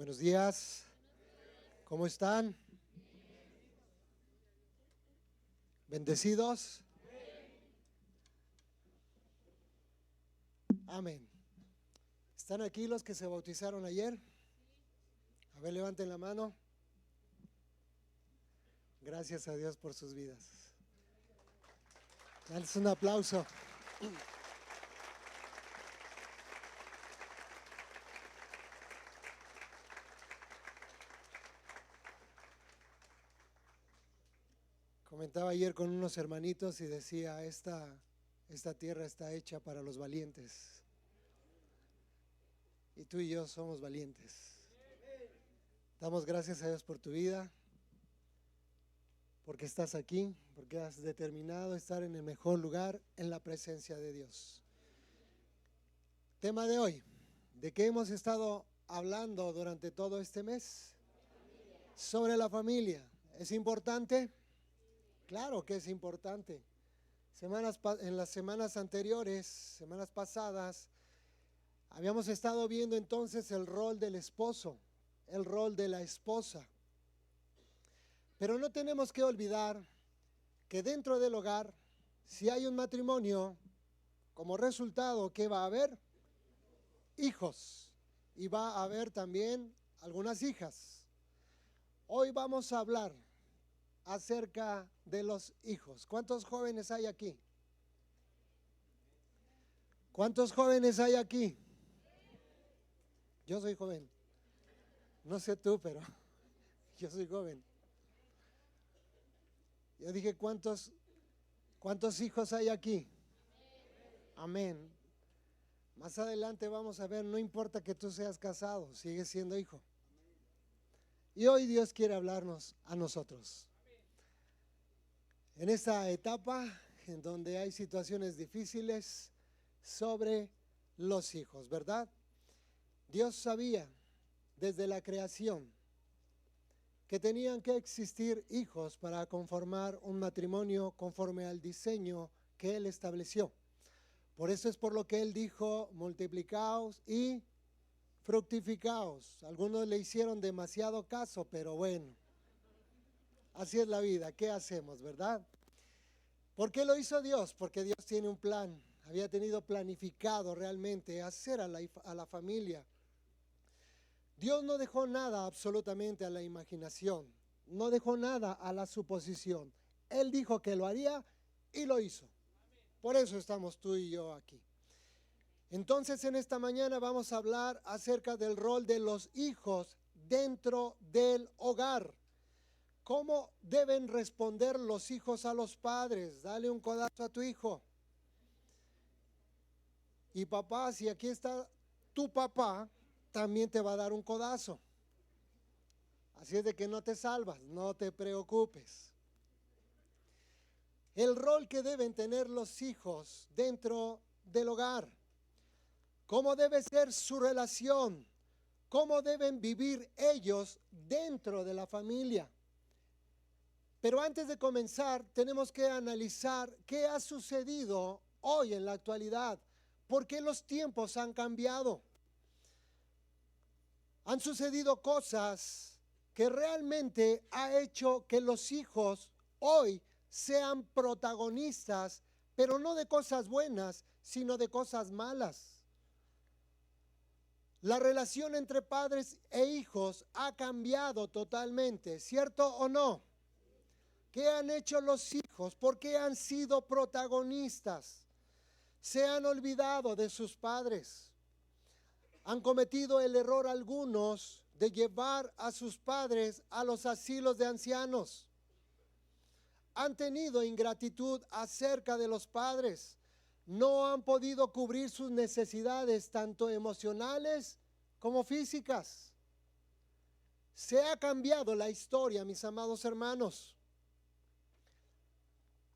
Buenos días, ¿cómo están? ¿Bendecidos? Amén. ¿Están aquí los que se bautizaron ayer? A ver, levanten la mano. Gracias a Dios por sus vidas. Dales un aplauso. Comentaba ayer con unos hermanitos y decía, esta tierra está hecha para los valientes. Y tú y yo somos valientes. Damos gracias a Dios por tu vida, porque estás aquí, porque has determinado estar en el mejor lugar, en la presencia de Dios. Tema de hoy, ¿de qué hemos estado hablando durante todo este mes? Sobre la familia. ¿Es importante? Claro que es importante. En las semanas anteriores, semanas pasadas, habíamos estado viendo entonces el rol del esposo, el rol de la esposa. Pero no tenemos que olvidar que dentro del hogar, si hay un matrimonio, como resultado, ¿qué va a haber? Hijos. Y va a haber también algunas hijas. Hoy vamos a hablar acerca de los hijos. ¿Cuántos jóvenes hay aquí? ¿Cuántos jóvenes hay aquí? Yo soy joven. No sé tú, pero yo soy joven. Yo dije, ¿cuántos hijos hay aquí? Amén. Más adelante vamos a ver, no importa que tú seas casado, sigues siendo hijo. Y hoy Dios quiere hablarnos a nosotros. En esta etapa en donde hay situaciones difíciles sobre los hijos, ¿verdad? Dios sabía desde la creación que tenían que existir hijos para conformar un matrimonio conforme al diseño que Él estableció. Por eso es por lo que Él dijo, multiplicaos y fructificaos. Algunos le hicieron demasiado caso, pero bueno, así es la vida. ¿Qué hacemos, verdad? ¿Por qué lo hizo Dios? Porque Dios tiene un plan. Había tenido planificado realmente hacer a la familia. Dios no dejó nada absolutamente a la imaginación. No dejó nada a la suposición. Él dijo que lo haría y lo hizo. Por eso estamos tú y yo aquí. Entonces en esta mañana vamos a hablar acerca del rol de los hijos dentro del hogar. ¿Cómo deben responder los hijos a los padres? Dale un codazo a tu hijo. Y papá, si aquí está tu papá, también te va a dar un codazo. Así es de que no te salvas, no te preocupes. El rol que deben tener los hijos dentro del hogar. ¿Cómo debe ser su relación? ¿Cómo deben vivir ellos dentro de la familia? Pero antes de comenzar, tenemos que analizar qué ha sucedido hoy en la actualidad. ¿Por qué los tiempos han cambiado? Han sucedido cosas que realmente ha hecho que los hijos hoy sean protagonistas, pero no de cosas buenas, sino de cosas malas. La relación entre padres e hijos ha cambiado totalmente, ¿cierto o no? ¿Qué han hecho los hijos? ¿Por qué han sido protagonistas? Se han olvidado de sus padres. Han cometido el error algunos de llevar a sus padres a los asilos de ancianos. Han tenido ingratitud acerca de los padres. No han podido cubrir sus necesidades tanto emocionales como físicas. Se ha cambiado la historia, mis amados hermanos.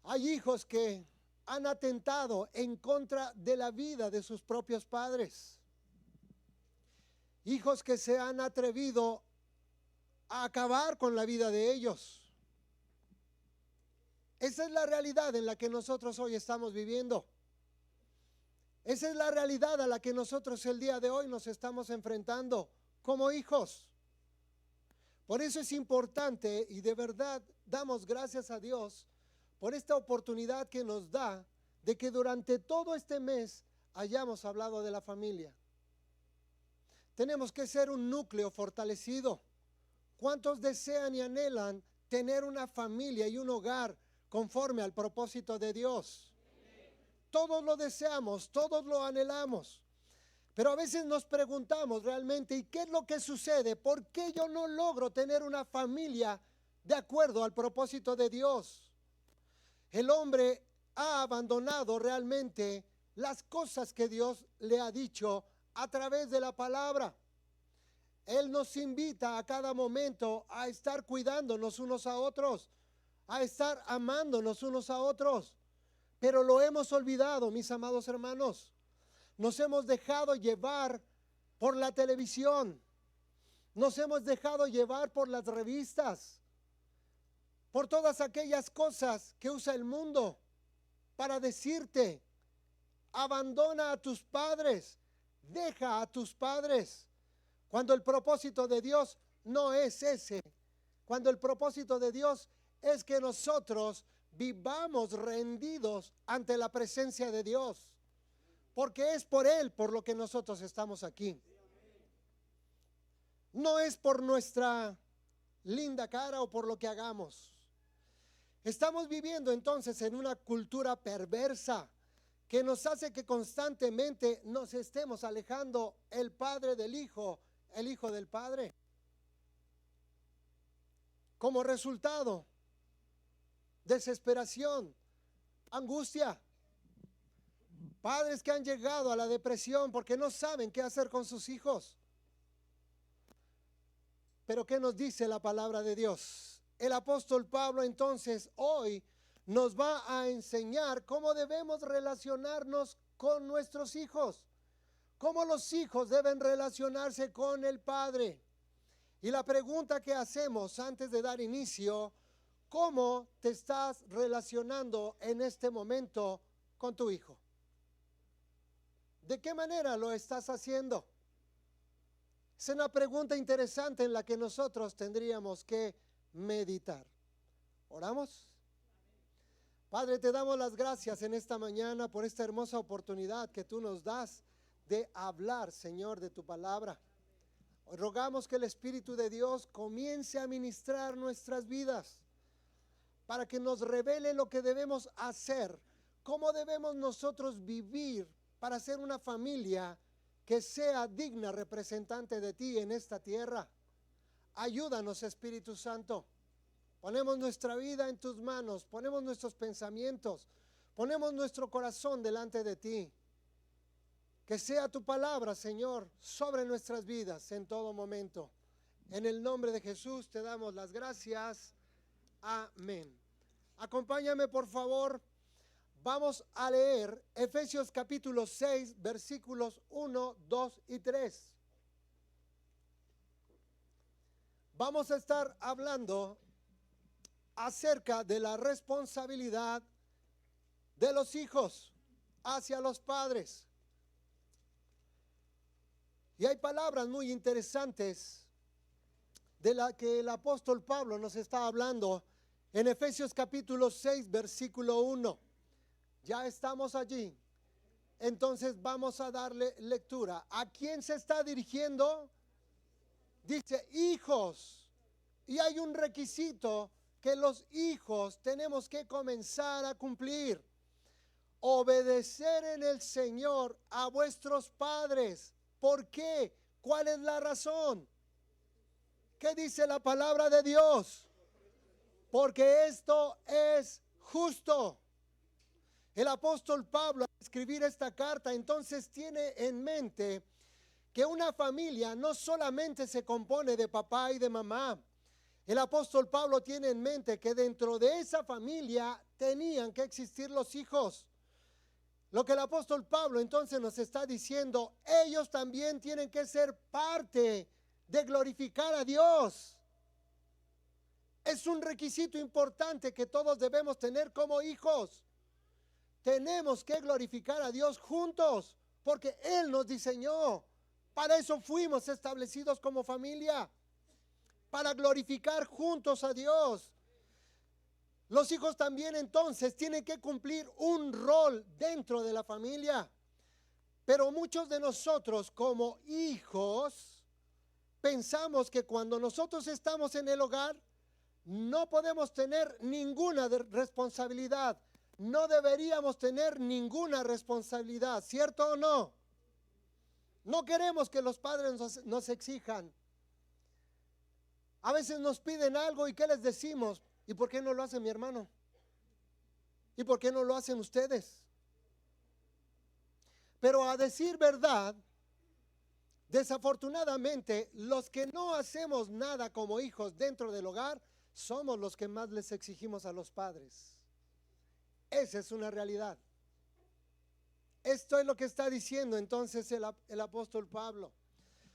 Hay hijos que han atentado en contra de la vida de sus propios padres. Hijos que se han atrevido a acabar con la vida de ellos. Esa es la realidad en la que nosotros hoy estamos viviendo. Esa es la realidad a la que nosotros el día de hoy nos estamos enfrentando como hijos. Por eso es importante y de verdad damos gracias a Dios por esta oportunidad que nos da de que durante todo este mes hayamos hablado de la familia. Tenemos que ser un núcleo fortalecido. ¿Cuántos desean y anhelan tener una familia y un hogar conforme al propósito de Dios? Todos lo deseamos, todos lo anhelamos. Pero a veces nos preguntamos realmente, ¿y qué es lo que sucede? ¿Por qué yo no logro tener una familia de acuerdo al propósito de Dios? El hombre ha abandonado realmente las cosas que Dios le ha dicho a través de la palabra. Él nos invita a cada momento a estar cuidándonos unos a otros, a estar amándonos unos a otros. Pero lo hemos olvidado, mis amados hermanos. Nos hemos dejado llevar por la televisión. Nos hemos dejado llevar por las revistas, por todas aquellas cosas que usa el mundo para decirte, abandona a tus padres, deja a tus padres, cuando el propósito de Dios no es ese, cuando el propósito de Dios es que nosotros vivamos rendidos ante la presencia de Dios, porque es por Él por lo que nosotros estamos aquí. No es por nuestra linda cara o por lo que hagamos. Estamos viviendo entonces en una cultura perversa que nos hace que constantemente nos estemos alejando el padre del hijo, el hijo del padre. Como resultado, desesperación, angustia. Padres que han llegado a la depresión porque no saben qué hacer con sus hijos. Pero ¿qué nos dice la palabra de Dios? El apóstol Pablo entonces hoy nos va a enseñar cómo debemos relacionarnos con nuestros hijos, cómo los hijos deben relacionarse con el Padre. Y la pregunta que hacemos antes de dar inicio, ¿cómo te estás relacionando en este momento con tu hijo? ¿De qué manera lo estás haciendo? Es una pregunta interesante en la que nosotros tendríamos que meditar. ¿Oramos? Padre, te damos las gracias en esta mañana por esta hermosa oportunidad que tú nos das de hablar, Señor, de tu palabra. Hoy rogamos que el Espíritu de Dios comience a ministrar nuestras vidas para que nos revele lo que debemos hacer, cómo debemos nosotros vivir para ser una familia que sea digna representante de ti en esta tierra. Ayúdanos, Espíritu Santo. Ponemos nuestra vida en tus manos, ponemos nuestros pensamientos, ponemos nuestro corazón delante de ti. Que sea tu palabra, Señor, sobre nuestras vidas en todo momento. En el nombre de Jesús te damos las gracias. Amén. Acompáñame, por favor. Vamos a leer Efesios capítulo 6, versículos 1, 2 y 3. Vamos a estar hablando acerca de la responsabilidad de los hijos hacia los padres. Y hay palabras muy interesantes de las que el apóstol Pablo nos está hablando en Efesios capítulo 6, versículo 1. Ya estamos allí. Entonces vamos a darle lectura. ¿A quién se está dirigiendo? Dice, hijos. Y hay un requisito que los hijos tenemos que comenzar a cumplir. Obedecer en el Señor a vuestros padres. ¿Por qué? ¿Cuál es la razón? ¿Qué dice la palabra de Dios? Porque esto es justo. El apóstol Pablo, al escribir esta carta, entonces tiene en mente que una familia no solamente se compone de papá y de mamá. El apóstol Pablo tiene en mente que dentro de esa familia tenían que existir los hijos. Lo que el apóstol Pablo entonces nos está diciendo, ellos también tienen que ser parte de glorificar a Dios. Es un requisito importante que todos debemos tener como hijos. Tenemos que glorificar a Dios juntos, porque Él nos diseñó. Para eso fuimos establecidos como familia. para glorificar juntos a Dios. Los hijos también entonces tienen que cumplir un rol dentro de la familia. Pero muchos de nosotros como hijos pensamos que cuando nosotros estamos en el hogar no podemos tener ninguna responsabilidad. No deberíamos tener ninguna responsabilidad, ¿cierto o no? No queremos que los padres nos exijan. A veces nos piden algo y ¿qué les decimos? ¿Y por qué no lo hace mi hermano? ¿Y por qué no lo hacen ustedes? Pero a decir verdad, desafortunadamente, los que no hacemos nada como hijos dentro del hogar, somos los que más les exigimos a los padres. Esa es una realidad. Esto es lo que está diciendo entonces el apóstol Pablo.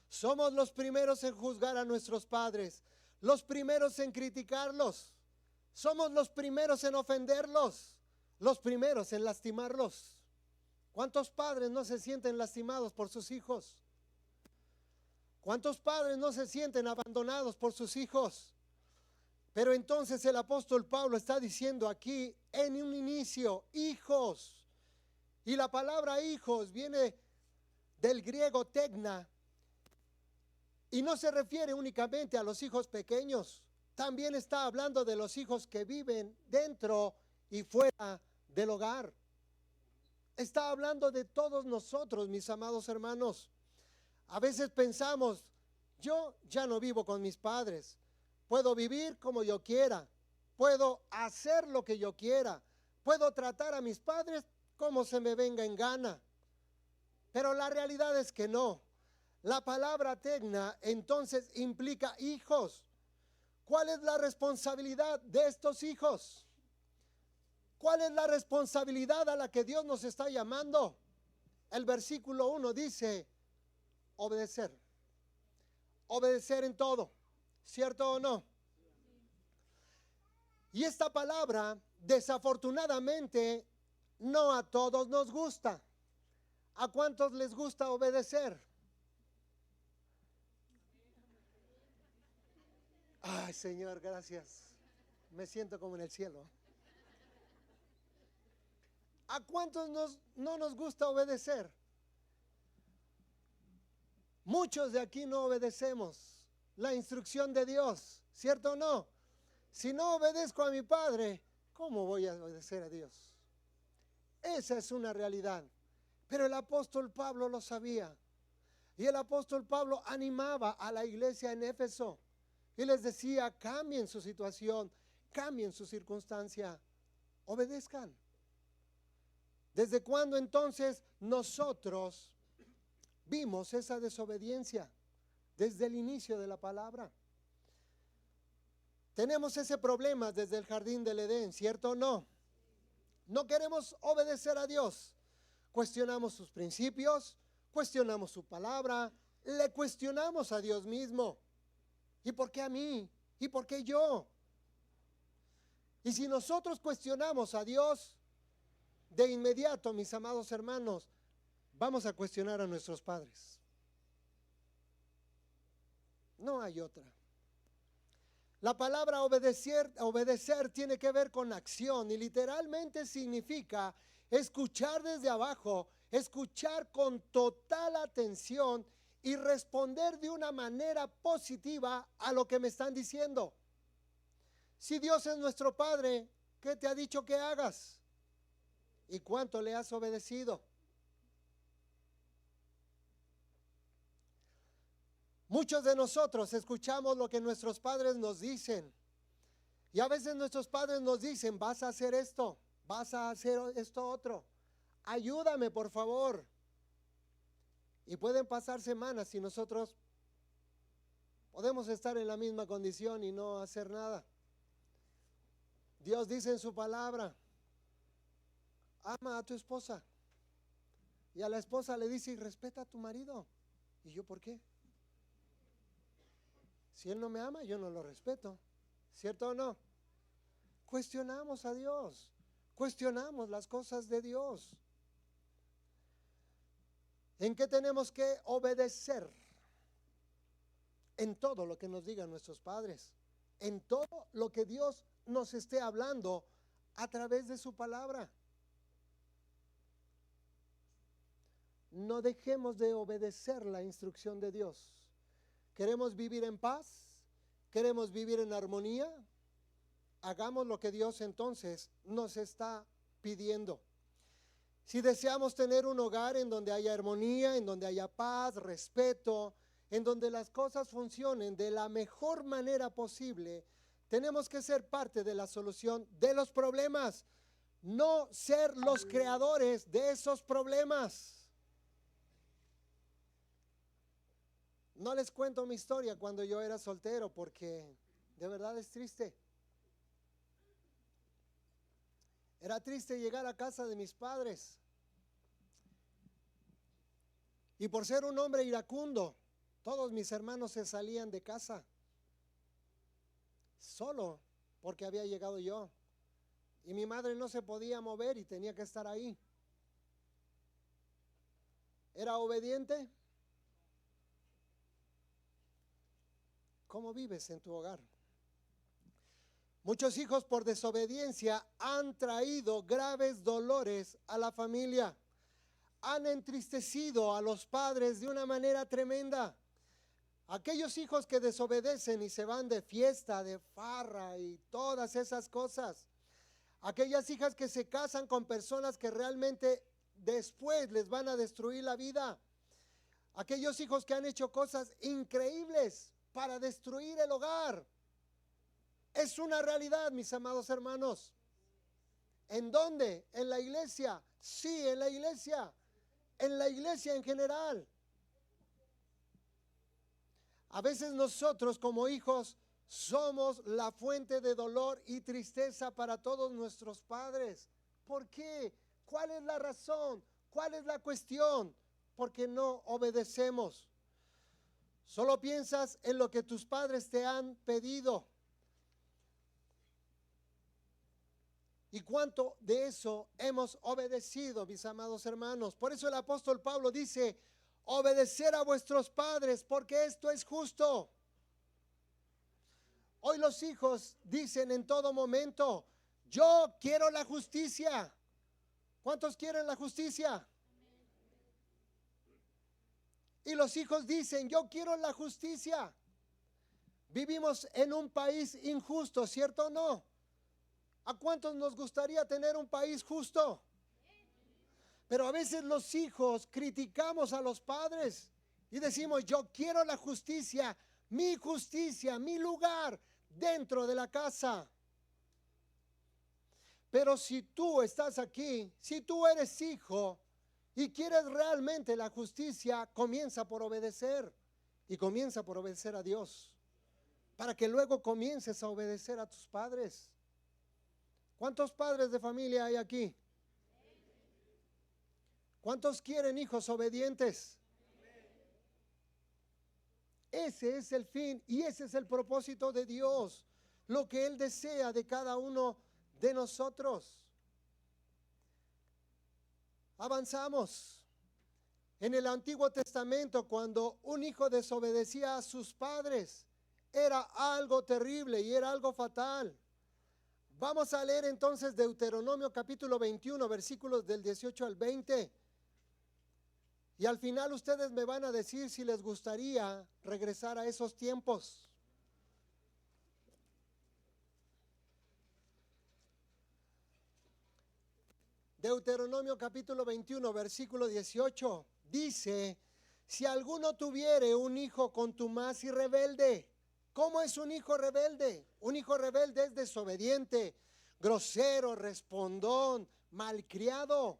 Somos los primeros en juzgar a nuestros padres, los primeros en criticarlos, somos los primeros en ofenderlos, los primeros en lastimarlos. ¿Cuántos padres no se sienten lastimados por sus hijos? ¿Cuántos padres no se sienten abandonados por sus hijos? Pero entonces el apóstol Pablo está diciendo aquí en un inicio, hijos. Y la palabra hijos viene del griego tegna. Y no se refiere únicamente a los hijos pequeños. También está hablando de los hijos que viven dentro y fuera del hogar. Está hablando de todos nosotros, mis amados hermanos. A veces pensamos, yo ya no vivo con mis padres. Puedo vivir como yo quiera. Puedo hacer lo que yo quiera. Puedo tratar a mis padres como se me venga en gana. Pero la realidad es que no. La palabra tegna entonces implica hijos. ¿Cuál es la responsabilidad de estos hijos? ¿Cuál es la responsabilidad a la que Dios nos está llamando? El versículo 1 dice, obedecer. Obedecer en todo, ¿cierto o no? Y esta palabra, desafortunadamente, no a todos nos gusta. ¿A cuántos les gusta obedecer? Ay, Señor, gracias. Me siento como en el cielo. ¿A cuántos no nos gusta obedecer? Muchos de aquí no obedecemos la instrucción de Dios, ¿cierto o no? Si no obedezco a mi padre, ¿cómo voy a obedecer a Dios? Esa es una realidad. Pero el apóstol Pablo lo sabía. Y el apóstol Pablo animaba a la iglesia en Éfeso. Y les decía, cambien su situación, cambien su circunstancia, obedezcan. ¿Desde cuándo entonces nosotros vimos esa desobediencia? Desde el inicio de la palabra. Tenemos ese problema desde el jardín del Edén, ¿cierto o no? No queremos obedecer a Dios. Cuestionamos sus principios, cuestionamos su palabra, le cuestionamos a Dios mismo. ¿Y por qué a mí? ¿Y por qué yo? Y si nosotros cuestionamos a Dios, de inmediato, mis amados hermanos, vamos a cuestionar a nuestros padres. No hay otra. La palabra obedecer tiene que ver con acción y literalmente significa escuchar desde abajo, escuchar con total atención y responder de una manera positiva a lo que me están diciendo. Si Dios es nuestro Padre, ¿qué te ha dicho que hagas? ¿Y cuánto le has obedecido? Muchos de nosotros escuchamos lo que nuestros padres nos dicen. Y a veces nuestros padres nos dicen, vas a hacer esto, vas a hacer esto otro. Ayúdame, por favor. Y pueden pasar semanas y nosotros podemos estar en la misma condición y no hacer nada. Dios dice en su palabra, ama a tu esposa. Y a la esposa le dice, respeta a tu marido. ¿Y yo por qué? Si él no me ama, yo no lo respeto. ¿Cierto o no? Cuestionamos a Dios. Cuestionamos las cosas de Dios. ¿En qué tenemos que obedecer? en todo lo que nos digan nuestros padres, en todo lo que Dios nos esté hablando a través de su palabra. No dejemos de obedecer la instrucción de Dios. ¿Queremos vivir en paz? ¿Queremos vivir en armonía? Hagamos lo que Dios entonces nos está pidiendo. Si deseamos tener un hogar en donde haya armonía, en donde haya paz, respeto, en donde las cosas funcionen de la mejor manera posible, tenemos que ser parte de la solución de los problemas, no ser los creadores de esos problemas. No les cuento mi historia cuando yo era soltero porque de verdad es triste. Era triste llegar a casa de mis padres. Y por ser un hombre iracundo, todos mis hermanos se salían de casa. Solo porque había llegado yo. Y mi madre no se podía mover y tenía que estar ahí. ¿Era obediente? ¿Cómo vives en tu hogar? Muchos hijos por desobediencia han traído graves dolores a la familia. Han entristecido a los padres de una manera tremenda. Aquellos hijos que desobedecen y se van de fiesta, de farra y todas esas cosas. Aquellas hijas que se casan con personas que realmente después les van a destruir la vida. Aquellos hijos que han hecho cosas increíbles para destruir el hogar. Es una realidad, mis amados hermanos. ¿En dónde? ¿En la iglesia? Sí, en la iglesia. En la iglesia en general. A veces nosotros como hijos somos la fuente de dolor y tristeza para todos nuestros padres. ¿Por qué? ¿Cuál es la razón? ¿Cuál es la cuestión? Porque no obedecemos. Solo piensas en lo que tus padres te han pedido. ¿Y cuánto de eso hemos obedecido, mis amados hermanos? Por eso el apóstol Pablo dice, obedecer a vuestros padres, porque esto es justo. Hoy los hijos dicen en todo momento, yo quiero la justicia. ¿Cuántos quieren la justicia? Y los hijos dicen, yo quiero la justicia. Vivimos en un país injusto, ¿cierto o no? ¿A cuántos nos gustaría tener un país justo? Pero a veces los hijos criticamos a los padres y decimos, yo quiero la justicia, mi lugar dentro de la casa. Pero si tú estás aquí, si tú eres hijo y quieres realmente la justicia, comienza por obedecer y comienza por obedecer a Dios, para que luego comiences a obedecer a tus padres. ¿Cuántos padres de familia hay aquí? ¿Cuántos quieren hijos obedientes? Ese es el fin y ese es el propósito de Dios, lo que Él desea de cada uno de nosotros. Avanzamos. En el Antiguo Testamento, cuando un hijo desobedecía a sus padres, era algo terrible y era algo fatal. Vamos a leer entonces Deuteronomio capítulo 21, versículos del 18 al 20. Y al final ustedes me van a decir si les gustaría regresar a esos tiempos. Deuteronomio capítulo 21, versículo 18, dice, si alguno tuviere un hijo contumaz y rebelde. ¿Cómo es un hijo rebelde? Un hijo rebelde es desobediente, grosero, respondón, malcriado.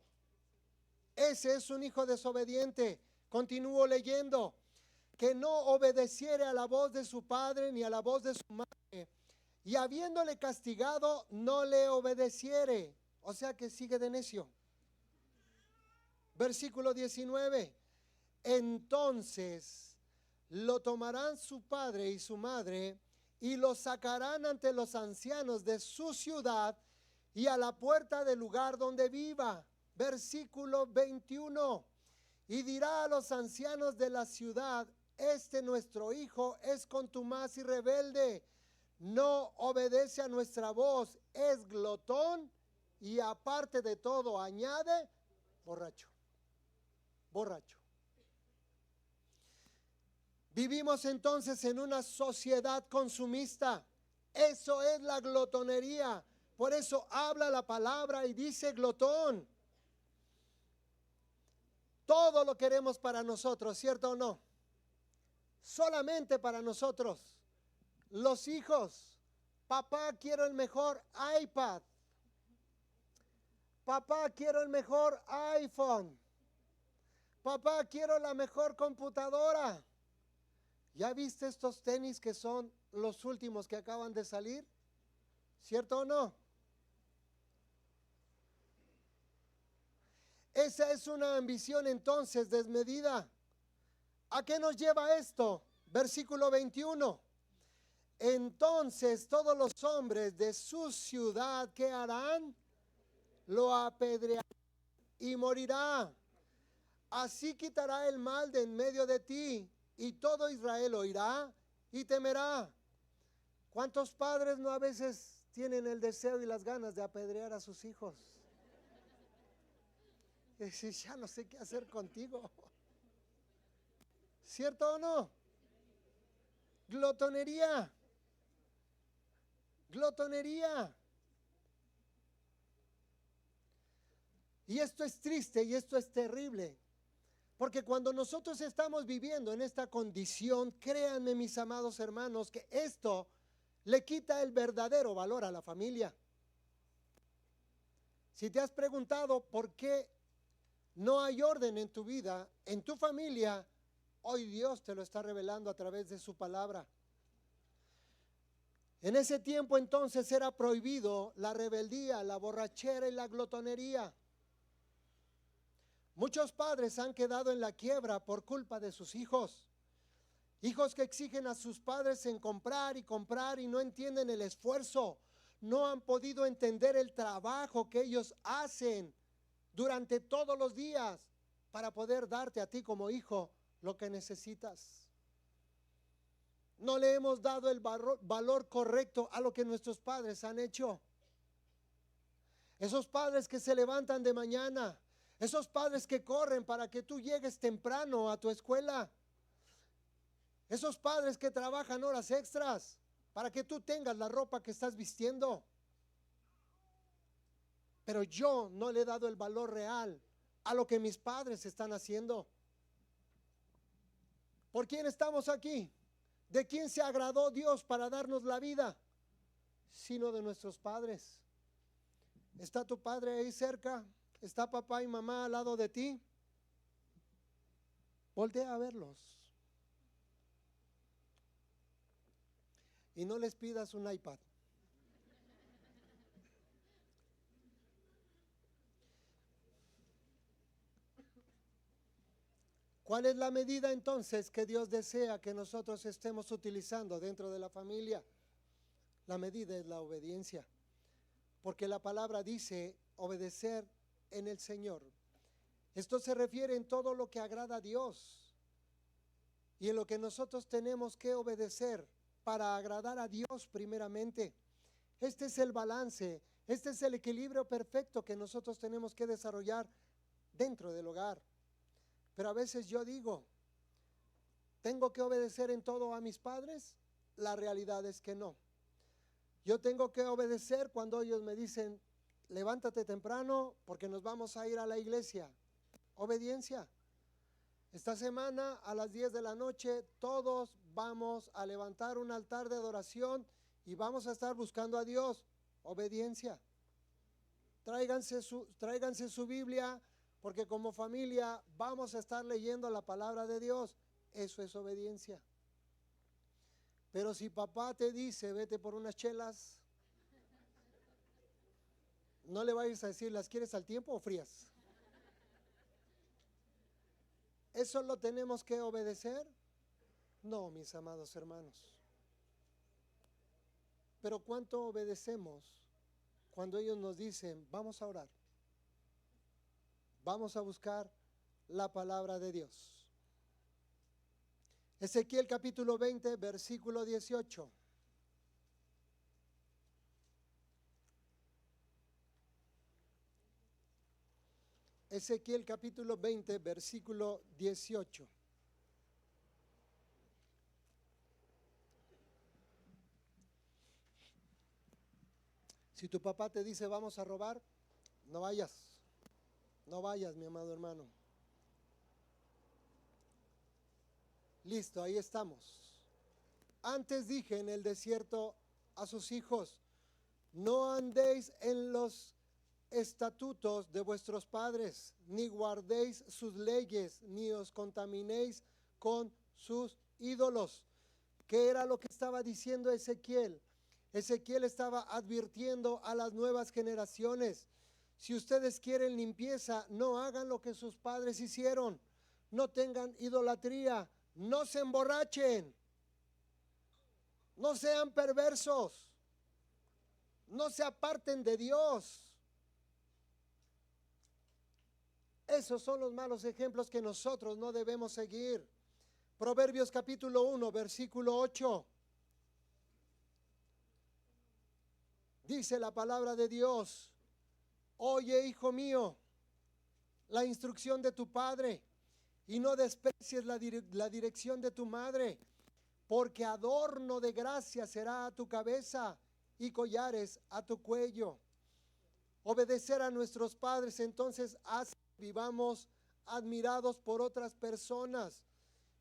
Ese es un hijo desobediente. Continúo leyendo. Que no obedeciere a la voz de su padre ni a la voz de su madre, y habiéndole castigado, no le obedeciere. O sea que sigue de necio. Versículo 19. Entonces lo tomarán su padre y su madre y lo sacarán ante los ancianos de su ciudad y a la puerta del lugar donde viva. Versículo 21. Y dirá a los ancianos de la ciudad, este nuestro hijo es contumaz y rebelde, no obedece a nuestra voz, es glotón y aparte de todo añade borracho. Borracho. Vivimos entonces en una sociedad consumista. Eso es la glotonería. Por eso habla la palabra y dice glotón. Todo lo queremos para nosotros, ¿cierto o no? Solamente para nosotros. Los hijos. Papá, quiero el mejor iPad. Papá, quiero el mejor iPhone. Papá, quiero la mejor computadora. ¿Ya viste estos tenis que son los últimos que acaban de salir? ¿Cierto o no? Esa es una ambición entonces desmedida. ¿A qué nos lleva esto? Versículo 21. Entonces todos los hombres de su ciudad, ¿qué harán? Lo apedrearán y morirá. Así quitará el mal de en medio de ti, y todo Israel oirá y temerá. ¿Cuántos padres no a veces tienen el deseo y las ganas de apedrear a sus hijos? Y decir, ya no sé qué hacer contigo. ¿Cierto o no? Glotonería. Glotonería. Y esto es triste y esto es terrible. Porque cuando nosotros estamos viviendo en esta condición, créanme mis amados hermanos, que esto le quita el verdadero valor a la familia. Si te has preguntado por qué no hay orden en tu vida, en tu familia, hoy Dios te lo está revelando a través de su palabra. En ese tiempo entonces era prohibido la rebeldía, la borrachera y la glotonería. Muchos padres han quedado en la quiebra por culpa de sus hijos. Hijos que exigen a sus padres en comprar y no entienden el esfuerzo. No han podido entender el trabajo que ellos hacen durante todos los días para poder darte a ti como hijo lo que necesitas. No le hemos dado el valor correcto a lo que nuestros padres han hecho. Esos padres que se levantan de mañana, esos padres que corren para que tú llegues temprano a tu escuela, esos padres que trabajan horas extras para que tú tengas la ropa que estás vistiendo. Pero yo no le he dado el valor real a lo que mis padres están haciendo. ¿Por quién estamos aquí? ¿De quién se agradó Dios para darnos la vida? Sino de nuestros padres. ¿Está tu padre ahí cerca? ¿Está papá y mamá al lado de ti? Voltea a verlos. Y no les pidas un iPad. ¿Cuál es la medida entonces que Dios desea que nosotros estemos utilizando dentro de la familia? La medida es la obediencia. Porque la palabra dice obedecer en el Señor. Esto se refiere en todo lo que agrada a Dios y en lo que nosotros tenemos que obedecer para agradar a Dios primeramente. Este es el balance, este es el equilibrio perfecto que nosotros tenemos que desarrollar dentro del hogar. Pero a veces yo digo, ¿tengo que obedecer en todo a mis padres? La realidad es que no. Yo tengo que obedecer cuando ellos me dicen, levántate temprano porque nos vamos a ir a la iglesia. Obediencia. Esta semana a las 10 de la noche todos vamos a levantar un altar de adoración y vamos a estar buscando a Dios. Obediencia. Tráiganse su Biblia porque como familia vamos a estar leyendo la palabra de Dios. Eso es obediencia. Pero si papá te dice, vete por unas chelas, no le vayas a decir, ¿las quieres al tiempo o frías? ¿Eso lo tenemos que obedecer? No, mis amados hermanos. Pero ¿cuánto obedecemos cuando ellos nos dicen, vamos a orar? Vamos a buscar la palabra de Dios. Ezequiel capítulo 20, versículo 18. Ezequiel capítulo 20, versículo 18. Si tu papá te dice vamos a robar, no vayas. No vayas, mi amado hermano. Listo, ahí estamos. Antes dije en el desierto a sus hijos, no andéis en los estatutos de vuestros padres, ni guardéis sus leyes, ni os contaminéis con sus ídolos. ¿Qué era lo que estaba diciendo Ezequiel? Ezequiel estaba advirtiendo a las nuevas generaciones: si ustedes quieren limpieza, no hagan lo que sus padres hicieron, no tengan idolatría, no se emborrachen, no sean perversos, no se aparten de Dios. Esos son los malos ejemplos que nosotros no debemos seguir. Proverbios capítulo 1, versículo 8. Dice la palabra de Dios: oye, hijo mío, la instrucción de tu padre, y no desprecies la dirección de tu madre, porque adorno de gracia será a tu cabeza y collares a tu cuello. Obedecer a nuestros padres entonces hace que vivamos admirados por otras personas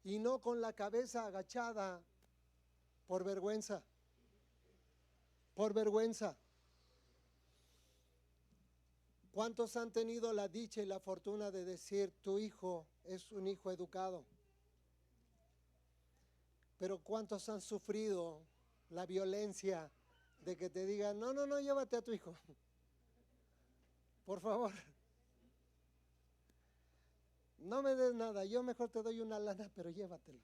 y no con la cabeza agachada por vergüenza. Por vergüenza. ¿Cuántos han tenido la dicha y la fortuna de decir tu hijo es un hijo educado? Pero ¿cuántos han sufrido la violencia de que te digan, no, llévate a tu hijo? Por favor, no me des nada, yo mejor te doy una lana, pero llévatelo.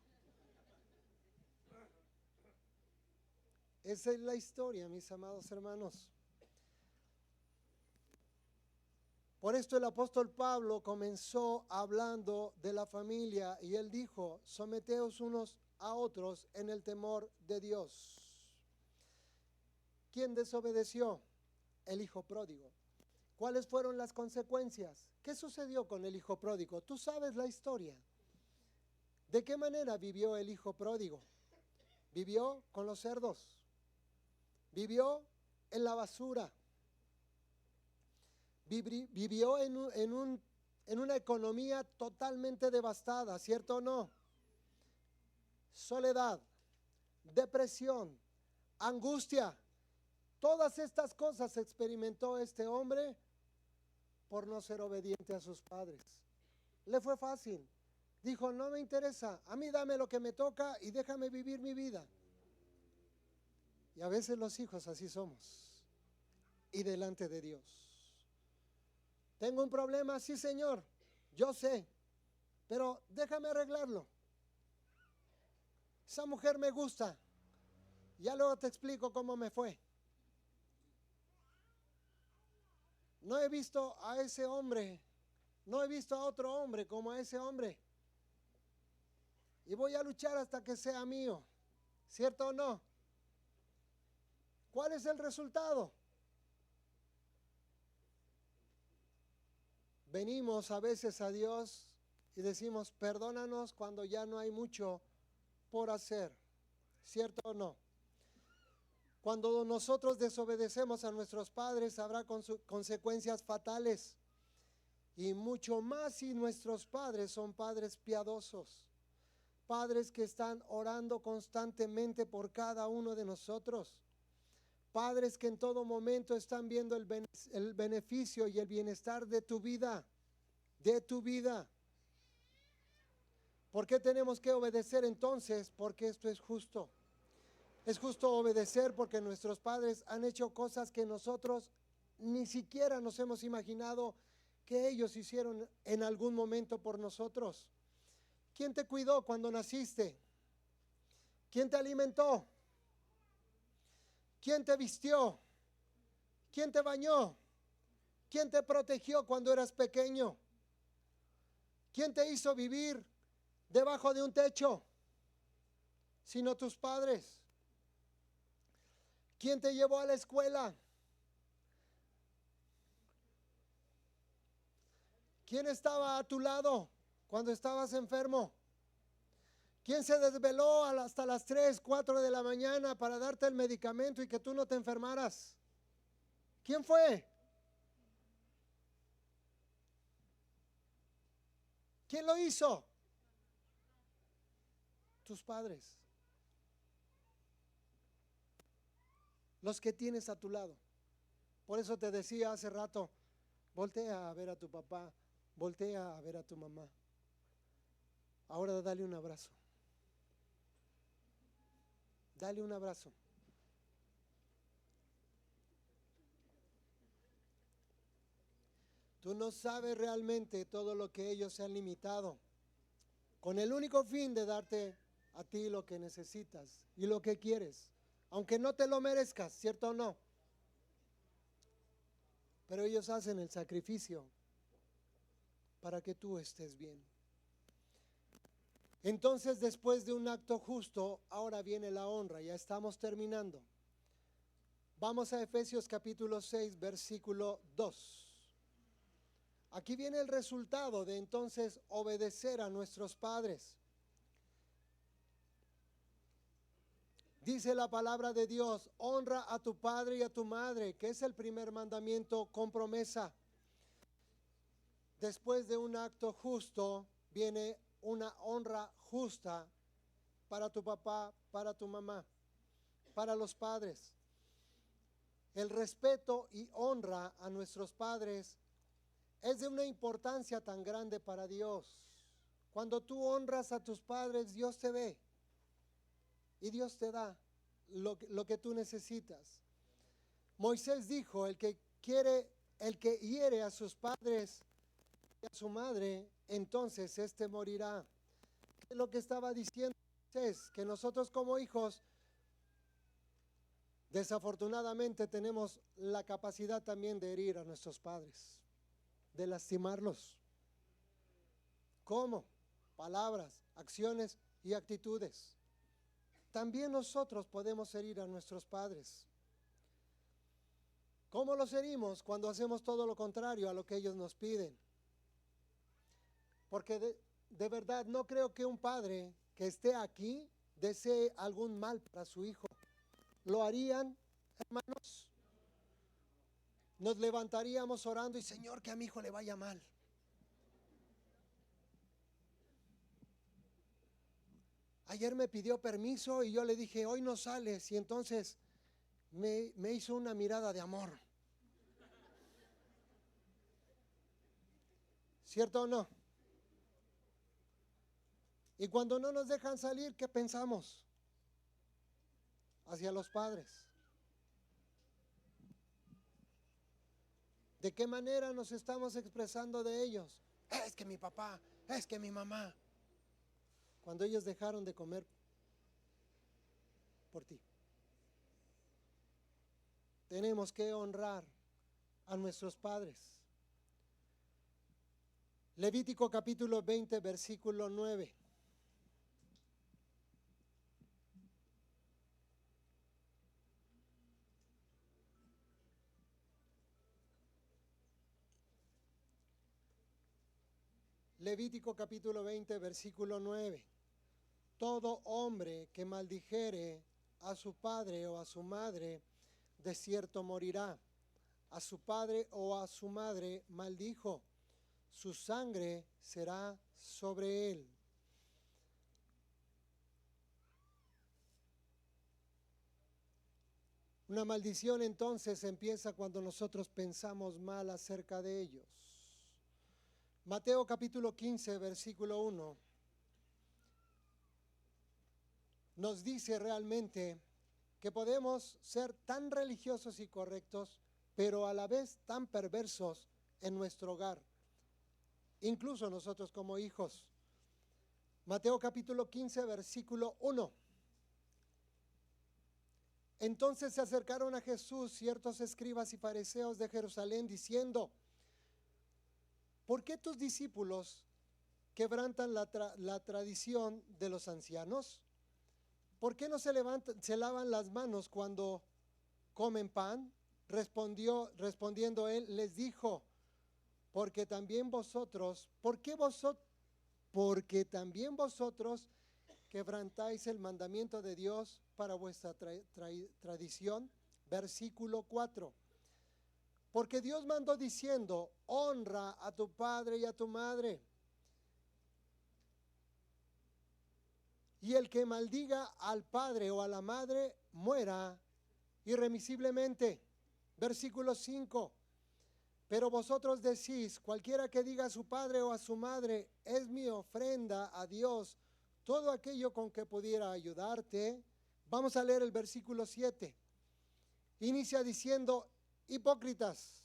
Esa es la historia, mis amados hermanos. Por esto el apóstol Pablo comenzó hablando de la familia y él dijo, someteos unos a otros en el temor de Dios. ¿Quién desobedeció? El hijo pródigo. ¿Cuáles fueron las consecuencias? ¿Qué sucedió con el hijo pródigo? Tú sabes la historia. ¿De qué manera vivió el hijo pródigo? Vivió con los cerdos. Vivió en la basura. Vivió en una economía totalmente devastada, ¿cierto o no? Soledad, depresión, angustia. Todas estas cosas experimentó este hombre por no ser obediente a sus padres. Le fue fácil. Dijo, no me interesa, a mí dame lo que me toca y déjame vivir mi vida. Y a veces los hijos así somos. Y delante de Dios. Tengo un problema, sí Señor, yo sé, pero déjame arreglarlo. Esa mujer me gusta, ya luego te explico cómo me fue. No he visto a ese hombre, no he visto a otro hombre como a ese hombre. Y voy a luchar hasta que sea mío, ¿cierto o no? ¿Cuál es el resultado? Venimos a veces a Dios y decimos, perdónanos cuando ya no hay mucho por hacer, ¿cierto o no? Cuando nosotros desobedecemos a nuestros padres habrá consecuencias fatales, y mucho más si nuestros padres son padres piadosos, padres que están orando constantemente por cada uno de nosotros, padres que en todo momento están viendo el beneficio y el bienestar de tu vida, de tu vida. ¿Por qué tenemos que obedecer entonces? Porque esto es justo. Es justo obedecer porque nuestros padres han hecho cosas que nosotros ni siquiera nos hemos imaginado que ellos hicieron en algún momento por nosotros. ¿Quién te cuidó cuando naciste? ¿Quién te alimentó? ¿Quién te vistió? ¿Quién te bañó? ¿Quién te protegió cuando eras pequeño? ¿Quién te hizo vivir debajo de un techo? sino tus padres. ¿Quién te llevó a la escuela? ¿Quién estaba a tu lado cuando estabas enfermo? ¿Quién se desveló hasta las 3, 4 de la mañana para darte el medicamento y que tú no te enfermaras? ¿Quién fue? ¿Quién lo hizo? Tus padres. Los que tienes a tu lado. Por eso te decía hace rato, voltea a ver a tu papá, voltea a ver a tu mamá. Ahora dale un abrazo. Dale un abrazo. Tú no sabes realmente todo lo que ellos se han limitado, con el único fin de darte a ti lo que necesitas y lo que quieres, aunque no te lo merezcas, ¿cierto o no? Pero ellos hacen el sacrificio para que tú estés bien. Entonces, después de un acto justo, ahora viene la honra. Ya estamos terminando. Vamos a Efesios capítulo 6, versículo 2. Aquí viene el resultado de entonces obedecer a nuestros padres. Dice la palabra de Dios, honra a tu padre y a tu madre, que es el primer mandamiento con promesa. Después de un acto justo, viene una honra justa para tu papá, para tu mamá, para los padres. El respeto y honra a nuestros padres es de una importancia tan grande para Dios. Cuando tú honras a tus padres, Dios te ve y Dios te da lo que tú necesitas. Moisés dijo, el que hiere a sus padres y a su madre, entonces éste morirá. ¿Qué es lo que estaba diciendo Moisés? Que nosotros como hijos, desafortunadamente tenemos la capacidad también de herir a nuestros padres, de lastimarlos. ¿Cómo? Palabras, acciones y actitudes. También nosotros podemos herir a nuestros padres. ¿Cómo los herimos? Cuando hacemos todo lo contrario a lo que ellos nos piden. Porque de verdad no creo que un padre que esté aquí desee algún mal para su hijo. ¿Lo harían, hermanos? Nos levantaríamos orando y Señor, que a mi hijo le vaya mal. Ayer me pidió permiso y yo le dije, hoy no sales, y entonces me hizo una mirada de amor. ¿Cierto o no? Y cuando no nos dejan salir, ¿qué pensamos? Hacia los padres. ¿De qué manera nos estamos expresando de ellos? Es que mi papá, es que mi mamá. Cuando ellos dejaron de comer por ti. Tenemos que honrar a nuestros padres. Levítico capítulo 20, versículo 9. Levítico capítulo 20, versículo 9. Todo hombre que maldijere a su padre o a su madre, de cierto morirá. A su padre o a su madre maldijo, su sangre será sobre él. Una maldición entonces empieza cuando nosotros pensamos mal acerca de ellos. Mateo capítulo 15, versículo 1. Nos dice realmente que podemos ser tan religiosos y correctos, pero a la vez tan perversos en nuestro hogar, incluso nosotros como hijos. Mateo capítulo 15, versículo 1. Entonces se acercaron a Jesús ciertos escribas y fariseos de Jerusalén diciendo, ¿por qué tus discípulos quebrantan la tradición de los ancianos? ¿por qué no se lavan las manos cuando comen pan? Respondiendo él, les dijo, porque también vosotros, porque también vosotros quebrantáis el mandamiento de Dios para vuestra tradición. Versículo 4. Porque Dios mandó diciendo, honra a tu padre y a tu madre. Y el que maldiga al padre o a la madre, muera irremisiblemente. Versículo 5. Pero vosotros decís, cualquiera que diga a su padre o a su madre, es mi ofrenda a Dios, todo aquello con que pudiera ayudarte. Vamos a leer el versículo 7. Inicia diciendo, hipócritas,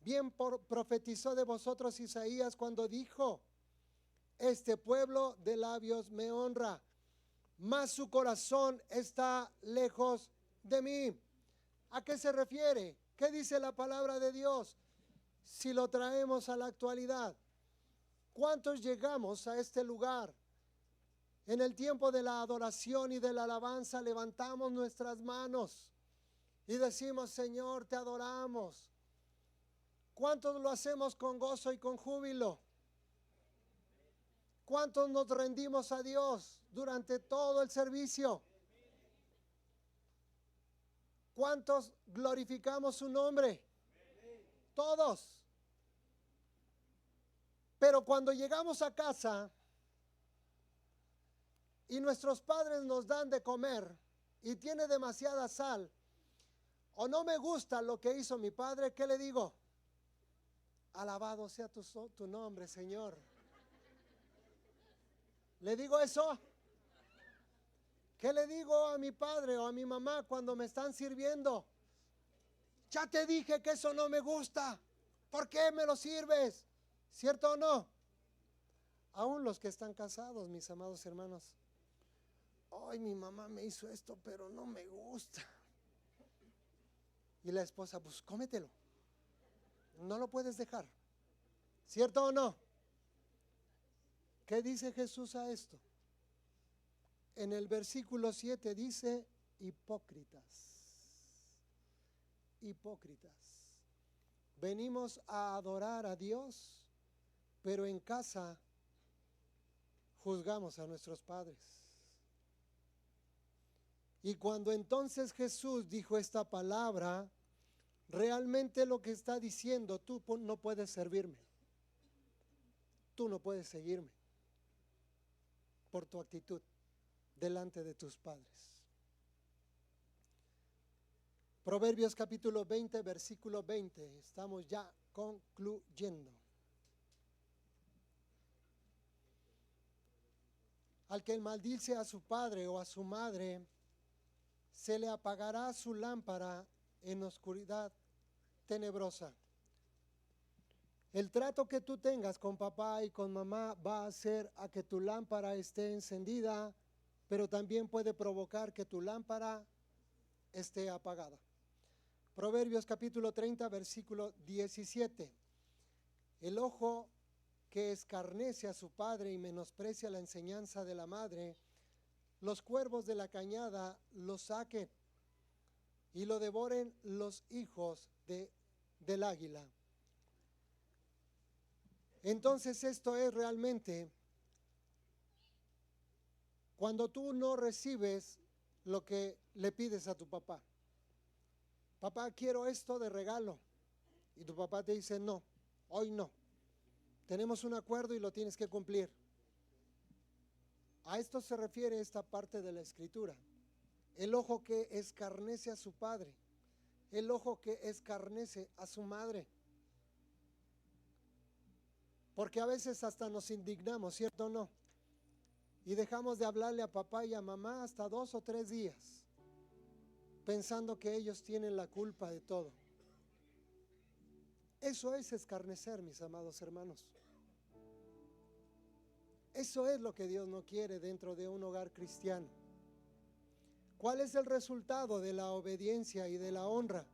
bien profetizó de vosotros Isaías cuando dijo, este pueblo de labios me honra, mas su corazón está lejos de mí. ¿A qué se refiere? ¿Qué dice la palabra de Dios? Si lo traemos a la actualidad, ¿cuántos llegamos a este lugar? En el tiempo de la adoración y de la alabanza levantamos nuestras manos y decimos, Señor, te adoramos. ¿Cuántos lo hacemos con gozo y con júbilo? ¿Cuántos nos rendimos a Dios durante todo el servicio? ¿Cuántos glorificamos su nombre? Todos. Pero cuando llegamos a casa y nuestros padres nos dan de comer y tiene demasiada sal, o no me gusta lo que hizo mi padre, ¿qué le digo? Alabado sea tu nombre, Señor. ¿Le digo eso? ¿Qué le digo a mi padre o a mi mamá cuando me están sirviendo? Ya te dije que eso no me gusta. ¿Por qué me lo sirves? ¿Cierto o no? Aún los que están casados, mis amados hermanos. Ay, mi mamá me hizo esto, pero no me gusta. Y la esposa, pues cómetelo. No lo puedes dejar. ¿Cierto o no? ¿Qué dice Jesús a esto? En el versículo 7 dice, hipócritas. Hipócritas. Venimos a adorar a Dios, pero en casa juzgamos a nuestros padres. Y cuando entonces Jesús dijo esta palabra, realmente lo que está diciendo, tú no puedes servirme. Tú no puedes seguirme por tu actitud delante de tus padres. Proverbios capítulo 20, versículo 20. Estamos ya concluyendo. Al que maldice a su padre o a su madre, se le apagará su lámpara en oscuridad tenebrosa. El trato que tú tengas con papá y con mamá va a hacer a que tu lámpara esté encendida, pero también puede provocar que tu lámpara esté apagada. Proverbios capítulo 30, versículo 17. El ojo que escarnece a su padre y menosprecia la enseñanza de la madre, los cuervos de la cañada lo saquen y lo devoren los hijos del águila. Entonces esto es realmente cuando tú no recibes lo que le pides a tu papá. Papá, quiero esto de regalo. Y tu papá te dice, no, hoy no. Tenemos un acuerdo y lo tienes que cumplir. A esto se refiere esta parte de la escritura. El ojo que escarnece a su padre, el ojo que escarnece a su madre. Porque a veces hasta nos indignamos, ¿cierto o no? Y dejamos de hablarle a papá y a mamá hasta 2 o 3 días, pensando que ellos tienen la culpa de todo. Eso es escarnecer, mis amados hermanos. Eso es lo que Dios no quiere dentro de un hogar cristiano. ¿Cuál es el resultado de la obediencia y de la honra?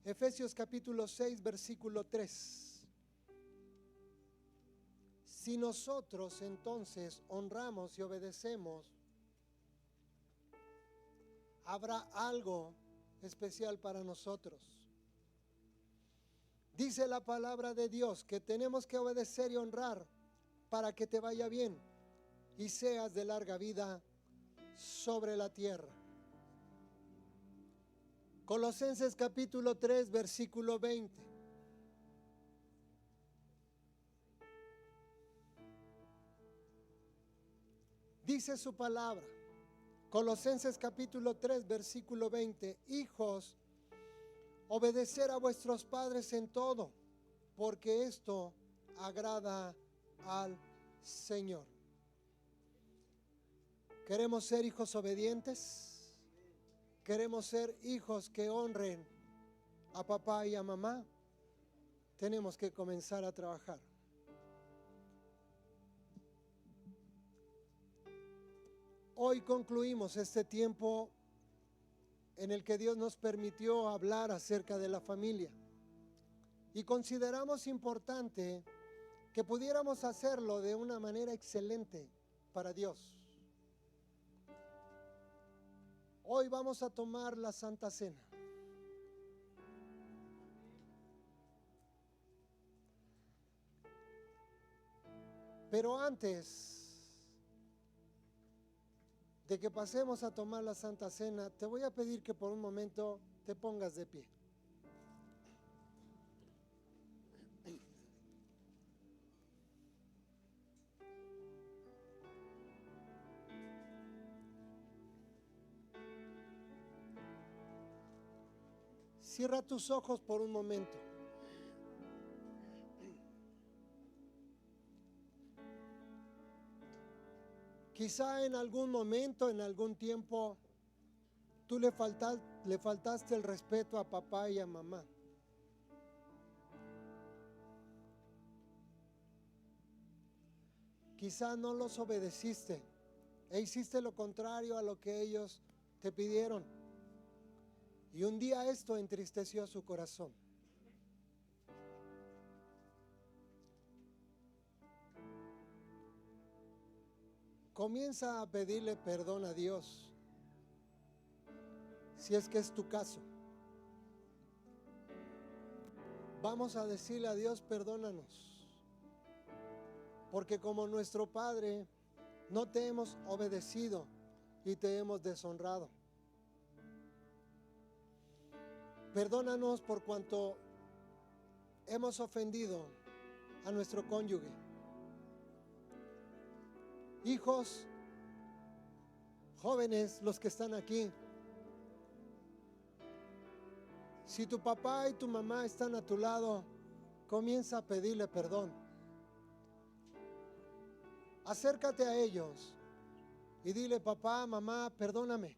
Efesios capítulo 6, versículo 3. Si nosotros entonces honramos y obedecemos habrá algo especial para nosotros. Dice la palabra de Dios que tenemos que obedecer y honrar para que te vaya bien y seas de larga vida sobre la tierra. Colosenses capítulo 3, versículo 20. Dice su palabra, Colosenses capítulo 3, versículo 20, hijos, obedecer a vuestros padres en todo, porque esto agrada al Señor. ¿Queremos ser hijos obedientes? ¿Queremos ser hijos que honren a papá y a mamá? Tenemos que comenzar a trabajar. Hoy concluimos este tiempo en el que Dios nos permitió hablar acerca de la familia. Y consideramos importante que pudiéramos hacerlo de una manera excelente para Dios. Hoy vamos a tomar la Santa Cena. Pero antes de que pasemos a tomar la Santa Cena, te voy a pedir que por un momento te pongas de pie. Cierra tus ojos por un momento. Quizá en algún momento, en algún tiempo, tú le faltaste el respeto a papá y a mamá. Quizá no los obedeciste e hiciste lo contrario a lo que ellos te pidieron. Y un día esto entristeció su corazón. Comienza a pedirle perdón a Dios, si es que es tu caso. Vamos a decirle a Dios, perdónanos, porque como nuestro Padre no te hemos obedecido y te hemos deshonrado. Perdónanos por cuanto hemos ofendido a nuestro cónyuge. Hijos, jóvenes, los que están aquí, si tu papá y tu mamá están a tu lado, comienza a pedirle perdón. Acércate a ellos y dile, papá, mamá, perdóname.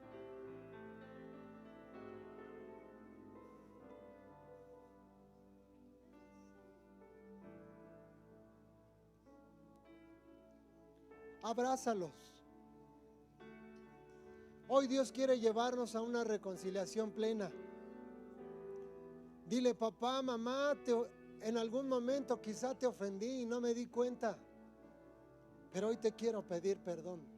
Abrázalos. Hoy Dios quiere llevarnos a una reconciliación plena. Dile, papá, mamá, en algún momento quizá te ofendí y no me di cuenta, pero hoy te quiero pedir perdón.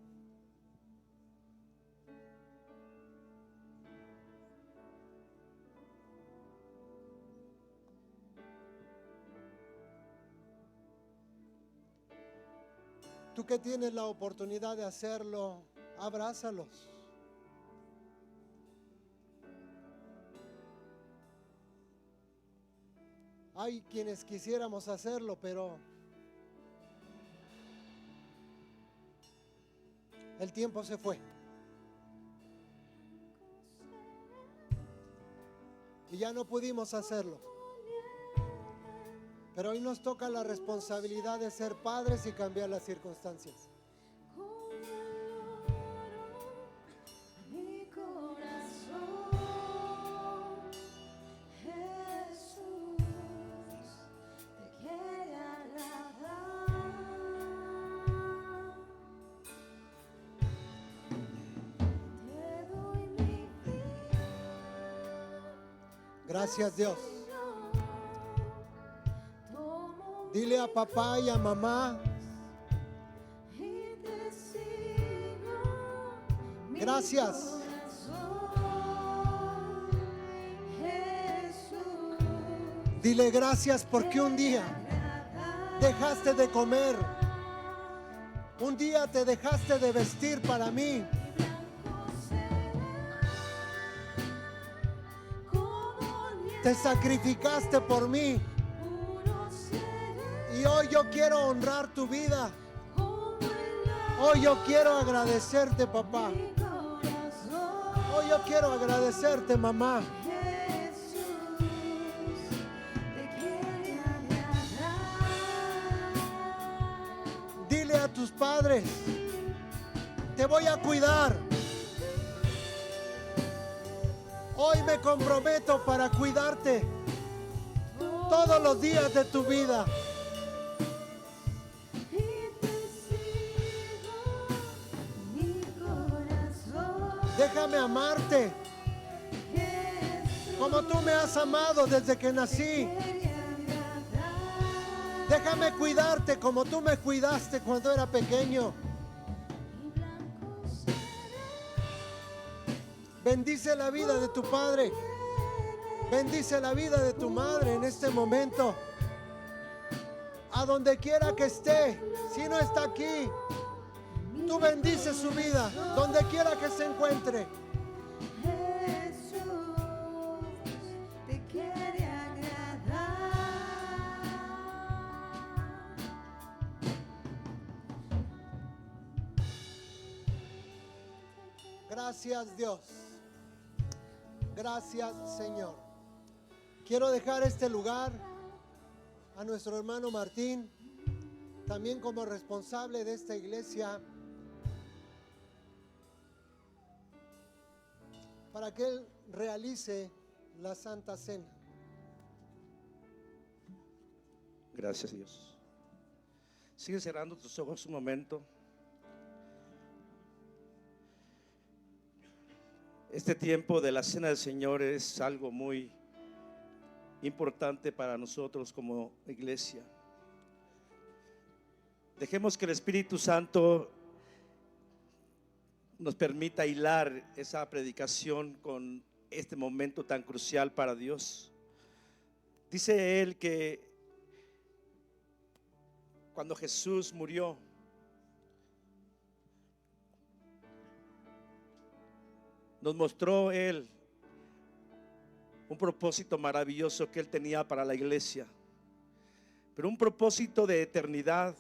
Tú que tienes la oportunidad de hacerlo, abrázalos. Hay quienes quisiéramos hacerlo, pero el tiempo se fue. Y ya no pudimos hacerlo. Pero hoy nos toca la responsabilidad de ser padres y cambiar las circunstancias. Gracias, Dios. Dile a papá y a mamá, gracias Dile gracias porque un día dejaste de comer. Un día te dejaste de vestir para mí. Te sacrificaste por mí. Y hoy yo quiero honrar tu vida. Hoy yo quiero agradecerte, papá. Hoy yo quiero agradecerte, mamá. Dile a tus padres, te voy a cuidar. Hoy me comprometo para cuidarte todos los días de tu vida. Déjame amarte como tú me has amado desde que nací. Déjame cuidarte como tú me cuidaste cuando era pequeño. Bendice la vida de tu padre. Bendice la vida de tu madre en este momento. A donde quiera que esté, si no está aquí, tú bendice su vida, donde quiera que se encuentre. Gracias, Dios. Gracias, Señor. Quiero dejar este lugar a nuestro hermano Martín, también como responsable de esta iglesia, para que él realice la Santa Cena. Gracias, Dios. Sigue cerrando tus ojos un momento. Este tiempo de la Cena del Señor es algo muy importante para nosotros como iglesia. Dejemos que el Espíritu Santo nos permita hilar esa predicación con este momento tan crucial para Dios. Dice él que cuando Jesús murió, nos mostró él un propósito maravilloso que él tenía para la iglesia, pero un propósito de eternidad.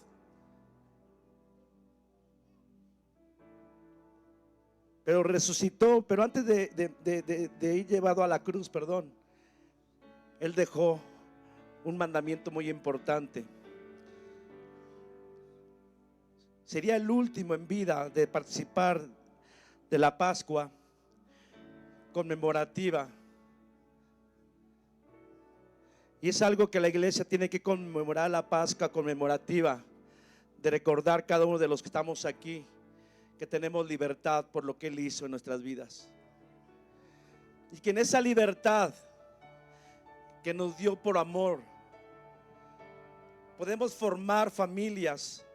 Pero resucitó, pero antes de ir llevado a la cruz, él dejó un mandamiento muy importante. Sería el último en vida de participar de la Pascua conmemorativa. Y es algo que la iglesia tiene que conmemorar, la Pascua conmemorativa, de recordar cada uno de los que estamos aquí que tenemos libertad por lo que Él hizo en nuestras vidas. Y que en esa libertad que nos dio por amor, podemos formar familias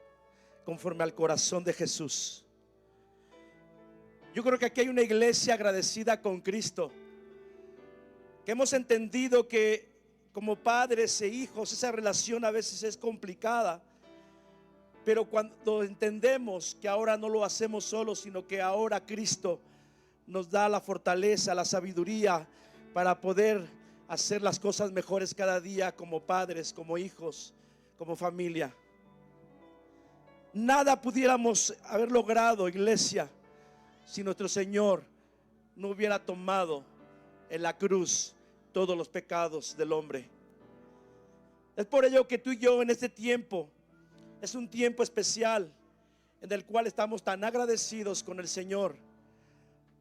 conforme al corazón de Jesús. Yo creo que aquí hay una iglesia agradecida con Cristo, que hemos entendido que como padres e hijos esa relación a veces es complicada, pero cuando entendemos que ahora no lo hacemos solos, sino que ahora Cristo nos da la fortaleza, la sabiduría para poder hacer las cosas mejores cada día como padres, como hijos, como familia. Nada pudiéramos haber logrado, iglesia, si nuestro Señor no hubiera tomado en la cruz todos los pecados del hombre. Es por ello que tú y yo en este tiempo es un tiempo especial en el cual estamos tan agradecidos con el Señor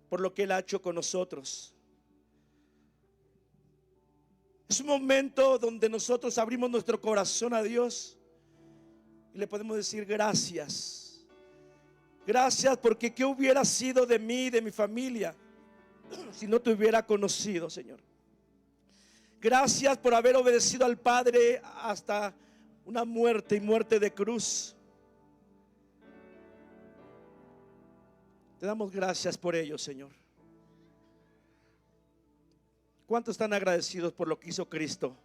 por lo que Él ha hecho con nosotros. Es un momento donde nosotros abrimos nuestro corazón a Dios y le podemos decir gracias. Gracias, porque ¿qué hubiera sido de mí, de mi familia, si no te hubiera conocido, Señor? Gracias por haber obedecido al Padre hasta una muerte y muerte de cruz. Te damos gracias por ello, Señor. ¿Cuántos están agradecidos por lo que hizo Cristo?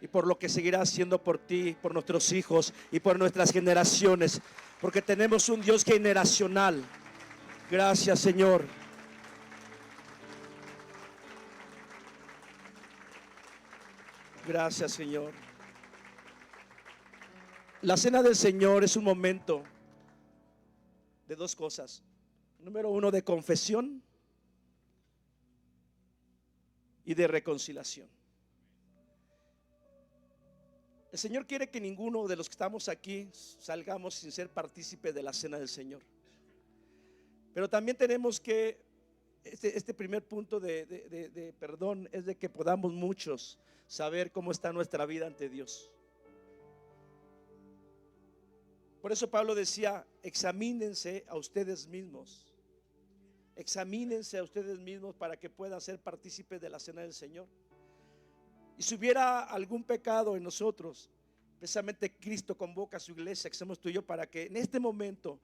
y por lo que seguirá haciendo por ti, por nuestros hijos y por nuestras generaciones, porque tenemos un Dios generacional. Gracias, Señor. Gracias, Señor. La cena del Señor es un momento de dos cosas. Número uno, de confesión y de reconciliación. El Señor quiere que ninguno de los que estamos aquí salgamos sin ser partícipe de la cena del Señor. Pero también tenemos que, este primer punto de perdón es de que podamos muchos saber cómo está nuestra vida ante Dios. Por eso Pablo decía, examínense a ustedes mismos. Examínense a ustedes mismos para que puedan ser partícipes de la cena del Señor. Y si hubiera algún pecado en nosotros, precisamente Cristo convoca a su iglesia, que somos tú y yo, para que en este momento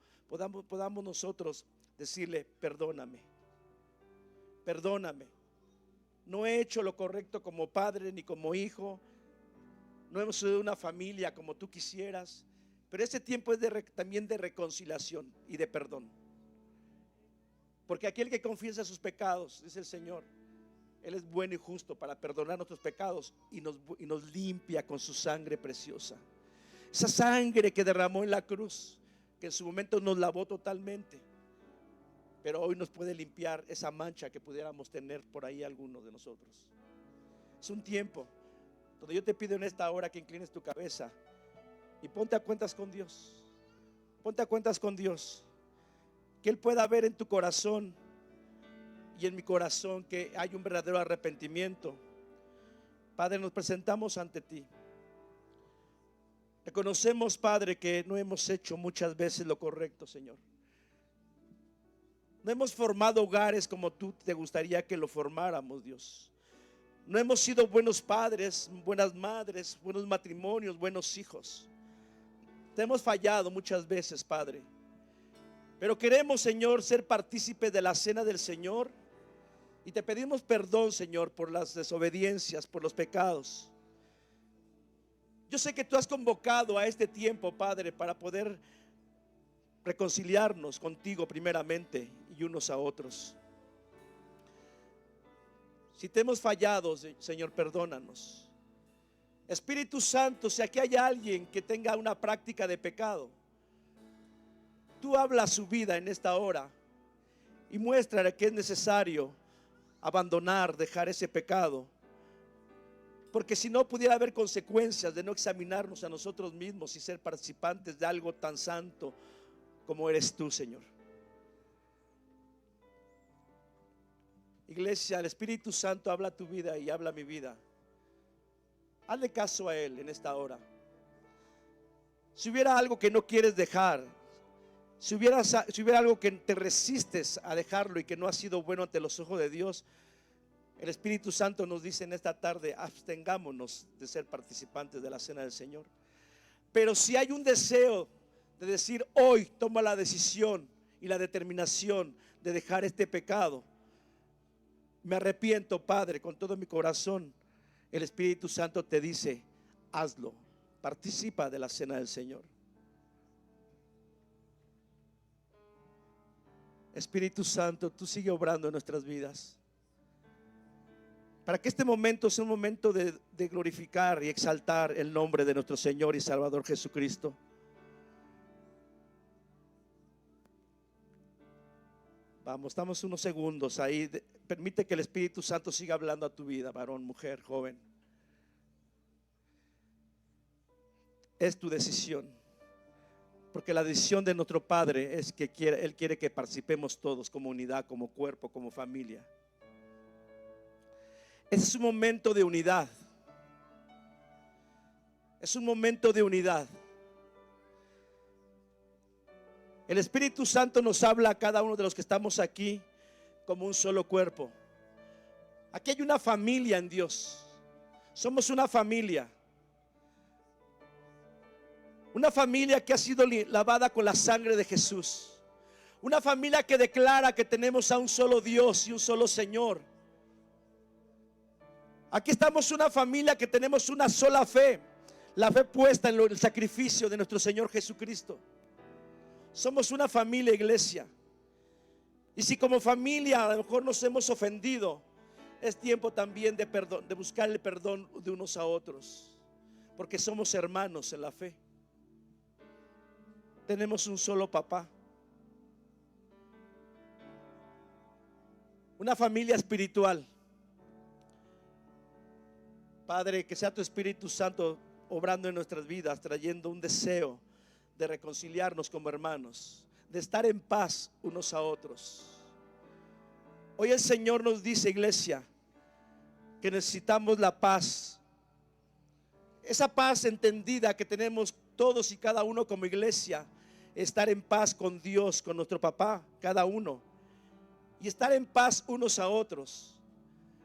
podamos nosotros decirle, perdóname, perdóname. No he hecho lo correcto como padre ni como hijo. No hemos sido una familia como tú quisieras. Pero este tiempo es también de reconciliación y de perdón. Porque aquel que confiesa sus pecados, dice el Señor, Él es bueno y justo para perdonar nuestros pecados y nos limpia con su sangre preciosa. Esa sangre que derramó en la cruz, que en su momento nos lavó totalmente, pero hoy nos puede limpiar esa mancha que pudiéramos tener por ahí algunos de nosotros. Es un tiempo donde yo te pido en esta hora que inclines tu cabeza y ponte a cuentas con Dios. Ponte a cuentas con Dios. Que Él pueda ver en tu corazón y en mi corazón que hay un verdadero arrepentimiento. Padre, nos presentamos ante ti. Reconocemos, Padre, que no hemos hecho muchas veces lo correcto, Señor. No hemos formado hogares como tú te gustaría que lo formáramos, Dios. No hemos sido buenos padres, buenas madres, buenos matrimonios, buenos hijos. Te hemos fallado muchas veces, Padre. Pero queremos, Señor, ser partícipes de la cena del Señor. Y te pedimos perdón, Señor, por las desobediencias, por los pecados. Yo sé que tú has convocado a este tiempo, Padre, para poder reconciliarnos contigo primeramente y unos a otros. Si te hemos fallado, Señor, perdónanos. Espíritu Santo, si aquí hay alguien que tenga una práctica de pecado, tú habla a su vida en esta hora y muéstrale que es necesario abandonar, dejar ese pecado, porque si no pudiera haber consecuencias de no examinarnos a nosotros mismos y ser participantes de algo tan santo como eres tú, Señor. Iglesia, el Espíritu Santo habla a tu vida y habla a mi vida. Hazle caso a Él en esta hora. Si hubiera algo que no quieres dejar, si hubiera algo que te resistes a dejarlo y que no ha sido bueno ante los ojos de Dios, el Espíritu Santo nos dice en esta tarde, abstengámonos de ser participantes de la cena del Señor. Pero si hay un deseo de decir, hoy toma la decisión y la determinación de dejar este pecado, me arrepiento, Padre, con todo mi corazón, el Espíritu Santo te dice, hazlo, participa de la cena del Señor. Espíritu Santo, tú sigue obrando en nuestras vidas, para que este momento sea un momento de glorificar y exaltar el nombre de nuestro Señor y Salvador Jesucristo. Vamos, estamos unos segundos ahí. Permite que el Espíritu Santo siga hablando a tu vida, varón, mujer, joven. Es tu decisión, porque la decisión de nuestro Padre es que Él quiere que participemos todos como unidad, como cuerpo, como familia. Ese es un momento de unidad. Es un momento de unidad. El Espíritu Santo nos habla a cada uno de los que estamos aquí como un solo cuerpo. Aquí hay una familia en Dios. Somos una familia. Una familia que ha sido lavada con la sangre de Jesús. Una familia que declara que tenemos a un solo Dios y un solo Señor. Aquí estamos una familia que tenemos una sola fe, la fe puesta en el sacrificio de nuestro Señor Jesucristo. Somos una familia, iglesia. Y si como familia a lo mejor nos hemos ofendido, es tiempo también de perdón, de buscar el perdón de unos a otros, porque somos hermanos en la fe. Tenemos un solo papá. Una familia espiritual. Padre, que sea tu Espíritu Santo obrando en nuestras vidas, trayendo un deseo de reconciliarnos como hermanos, de estar en paz unos a otros. Hoy el Señor nos dice, iglesia, que necesitamos la paz. Esa paz entendida que tenemos todos y cada uno como iglesia, estar en paz con Dios, con nuestro papá, cada uno, y estar en paz unos a otros,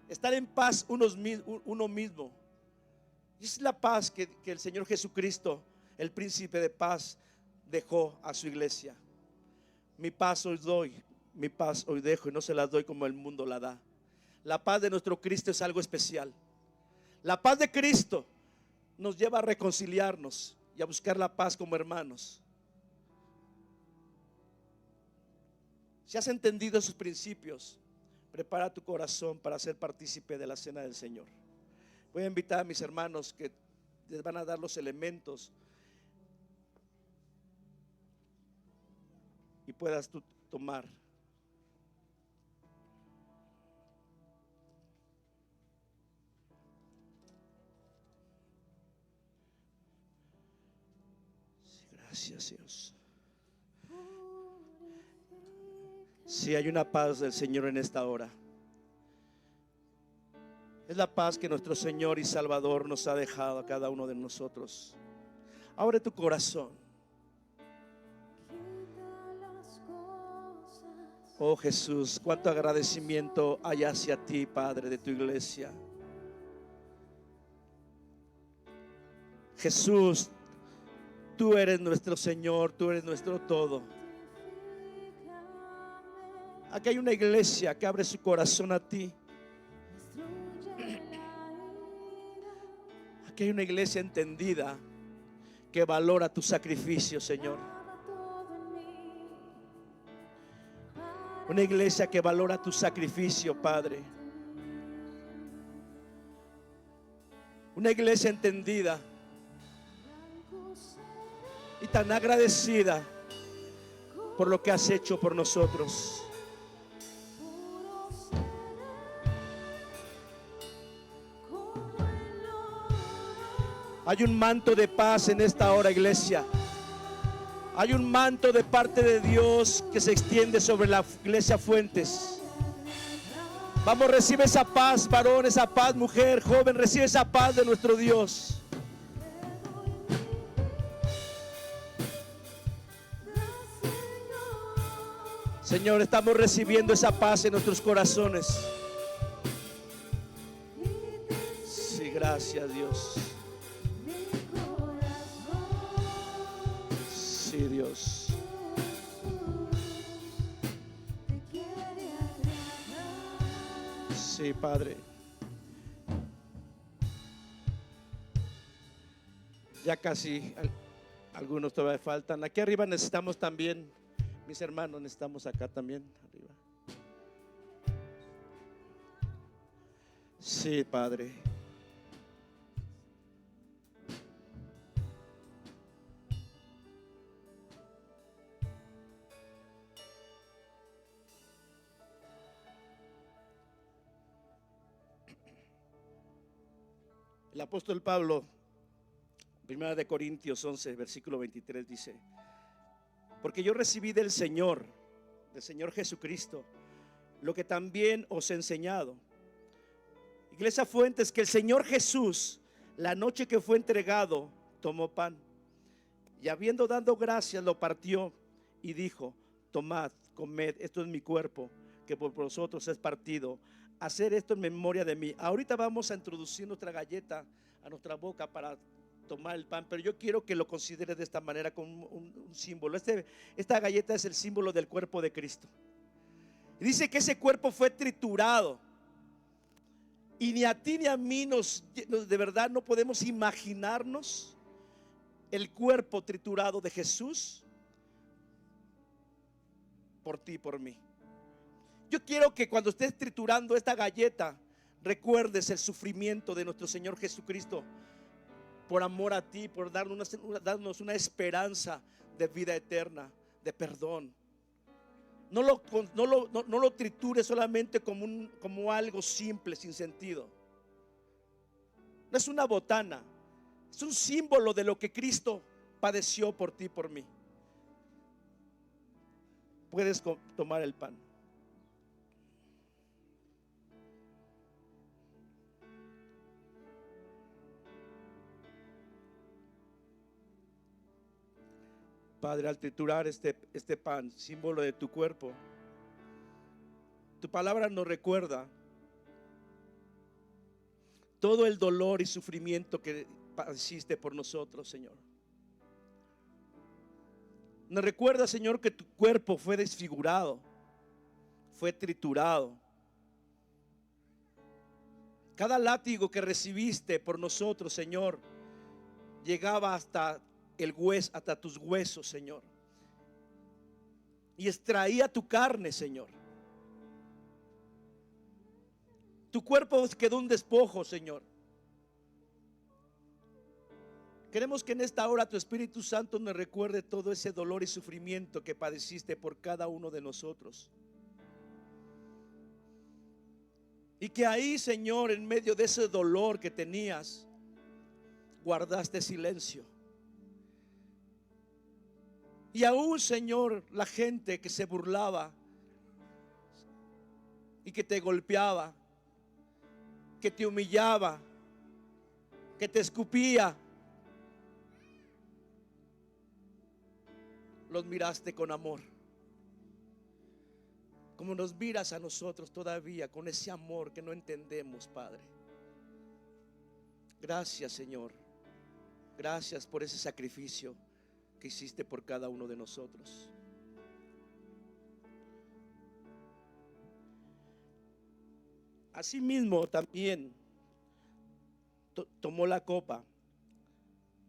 estar en paz uno mismo. Y es la paz que el Señor Jesucristo, el príncipe de paz, dejó a su iglesia. Mi paz os doy, mi paz os dejo, y no se las doy como el mundo la da. La paz de nuestro Cristo es algo especial. La paz de Cristo nos lleva a reconciliarnos y a buscar la paz como hermanos. Si has entendido esos principios, prepara tu corazón para ser partícipe de la cena del Señor. Voy a invitar a mis hermanos que les van a dar los elementos y puedas tú tomar. Gracias, Dios. Si hay una paz del Señor en esta hora. Es la paz que nuestro Señor y Salvador nos ha dejado a cada uno de nosotros. Abre tu corazón. Oh Jesús, cuánto agradecimiento hay hacia ti, Padre, de tu iglesia. Jesús, tú eres nuestro Señor, tú eres nuestro todo. Aquí hay una iglesia que abre su corazón a ti. Aquí hay una iglesia entendida que valora tu sacrificio, Señor. Una iglesia que valora tu sacrificio, Padre. Una iglesia entendida y tan agradecida por lo que has hecho por nosotros. Hay un manto de paz en esta hora, iglesia. Hay un manto de parte de Dios que se extiende sobre la iglesia Fuentes. Vamos, recibe esa paz, varón, esa paz, mujer, joven, recibe esa paz de nuestro Dios. Señor, estamos recibiendo esa paz en nuestros corazones. Sí, gracias, Dios. Sí, Dios. Sí, Padre. Ya casi algunos todavía faltan. Aquí arriba necesitamos también, mis hermanos, necesitamos acá también arriba. Sí, Padre. El apóstol Pablo, 1 de Corintios 11, versículo 23 dice: porque yo recibí del Señor Jesucristo, lo que también os he enseñado. Iglesia Fuentes, que el Señor Jesús, la noche que fue entregado, tomó pan y habiendo dado gracias, lo partió y dijo: tomad, comed, esto es mi cuerpo, que por vosotros es partido. Hacer esto en memoria de mí. Ahorita vamos a introducir nuestra galleta a nuestra boca para tomar el pan, pero yo quiero que lo considere de esta manera como un símbolo. Esta galleta es el símbolo del cuerpo de Cristo. Y dice que ese cuerpo fue triturado Y ni a ti ni a mí de verdad no podemos imaginarnos el cuerpo triturado de Jesús por ti y por mí. Yo quiero que cuando estés triturando esta galleta recuerdes el sufrimiento de nuestro Señor Jesucristo por amor a ti, por darnos una esperanza de vida eterna, de perdón. No lo tritures solamente como algo simple, sin sentido. No es una botana, es un símbolo de lo que Cristo padeció por ti y por mí. Puedes tomar el pan. Padre, al triturar este pan, símbolo de tu cuerpo, tu palabra nos recuerda todo el dolor y sufrimiento que padeciste por nosotros, Señor. Nos recuerda, Señor, que tu cuerpo fue desfigurado, fue triturado. Cada látigo que recibiste por nosotros, Señor, llegaba hasta hasta tus huesos, Señor, y extraía tu carne, Señor. Tu cuerpo quedó un despojo, Señor. Queremos que en esta hora tu Espíritu Santo nos recuerde todo ese dolor y sufrimiento que padeciste por cada uno de nosotros. Y que ahí, Señor, en medio de ese dolor que tenías, guardaste silencio. Y aún, Señor, la gente que se burlaba y que te golpeaba, que te humillaba, que te escupía, los miraste con amor, como nos miras a nosotros todavía, con ese amor que no entendemos, Padre. Gracias, Señor. Gracias por ese sacrificio que hiciste por cada uno de nosotros. Asimismo también tomó la copa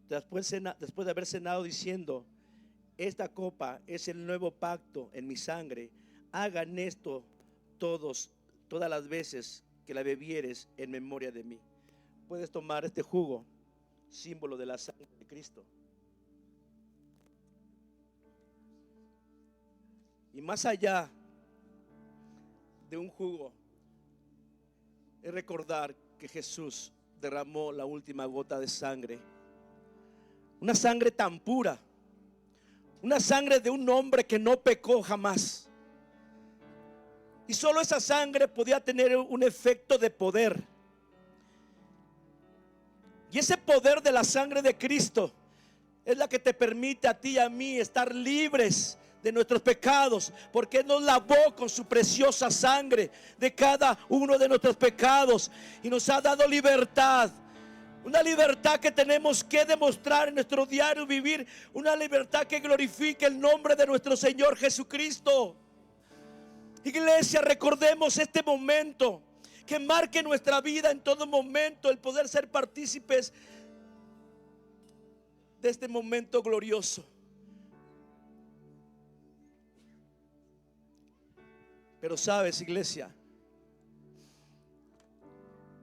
después de haber cenado, diciendo: esta copa es el nuevo pacto en mi sangre. Hagan esto todas las veces que la bebieres en memoria de mí. Puedes tomar este jugo, símbolo de la sangre de Cristo. Y más allá de un jugo, es recordar que Jesús derramó la última gota de sangre. Una sangre tan pura, una sangre de un hombre que no pecó jamás. Y solo esa sangre podía tener un efecto de poder. Y ese poder de la sangre de Cristo es la que te permite a ti y a mí estar libres de nuestros pecados, porque Él nos lavó con su preciosa sangre de cada uno de nuestros pecados y nos ha dado libertad. Una libertad que tenemos que demostrar en nuestro diario vivir, una libertad que glorifique el nombre de nuestro Señor Jesucristo. Iglesia, recordemos este momento que marque nuestra vida en todo momento, el poder ser partícipes de este momento glorioso. Pero sabes, iglesia,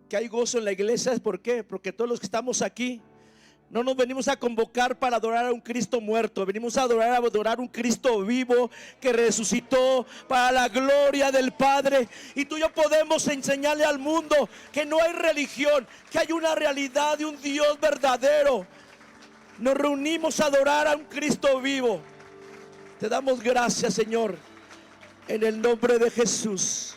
que hay gozo en la iglesia. ¿Es por qué? Porque todos los que estamos aquí no nos venimos a convocar para adorar a un Cristo muerto. Venimos a adorar a un Cristo vivo que resucitó para la gloria del Padre. Y tú y yo podemos enseñarle al mundo que no hay religión, que hay una realidad de un Dios verdadero. Nos reunimos a adorar a un Cristo vivo. Te damos gracias, Señor, en el nombre de Jesús.